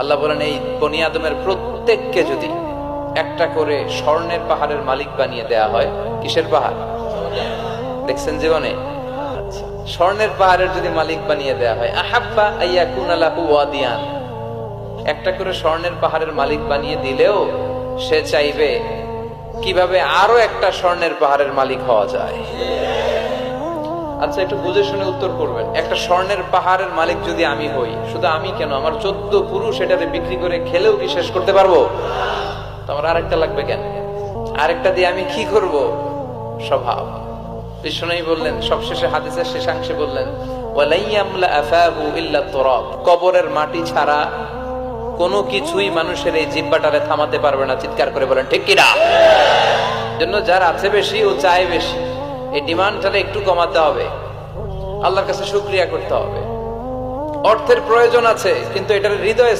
আল্লাহ বলেন, এই বনি আদমের প্রত্যেককে যদি একটা করে স্বর্ণের পাহাড়ের মালিক বানিয়ে দেয়া হয়। কিসের পাহাড় দেখছেন জীবনে? স্বর্ণের পাহাড়ের যদি মালিক বানিয়ে দেয়া হয়, আহাব্বা আইয়াকুনা লাহু ওয়াদিয়ান, একটা করে স্বর্ণের পাহাড়ের মালিক বানিয়ে দিলেও সে চাইবে কিভাবে আরো একটা স্বর্ণের পাহাড়ের মালিক হওয়া যায়। আচ্ছা, একটু বুঝে শুনে উত্তর করবেন। একটা স্বর্ণের পাহাড়ের মালিক যদি আমি হই, শুধু আমি কেন, আমার 14 পুরুষ এটাতে বিক্রি করে খেলেও কি শেষ করতে পারবো? তো আমার আরেকটা লাগবে কেন? আরেকটা দিয়ে আমি কি করব? স্বভাব। বিষ্ণু বললেন সবশেষে, হাদিসের শেষাংশে বললেন, ওয়ালাইয়ামলা আফাহু ইল্লা তুরাব, কবরের মাটি ছাড়া কোনো কিছুই মানুষের এই জিহ্বাটারে থামাতে পারবে না। চিৎকার করে বলেন ঠিক কিনা? জন্য যার আছে বেশি ও চায় বেশি, এই ডিমান্ডটারে একটু কমাতে হবে, আল্লাহর কাছে শুকরিয়া করতে হবে। অর্থের প্রয়োজন আছে, কিন্তু এটার হৃদয়ে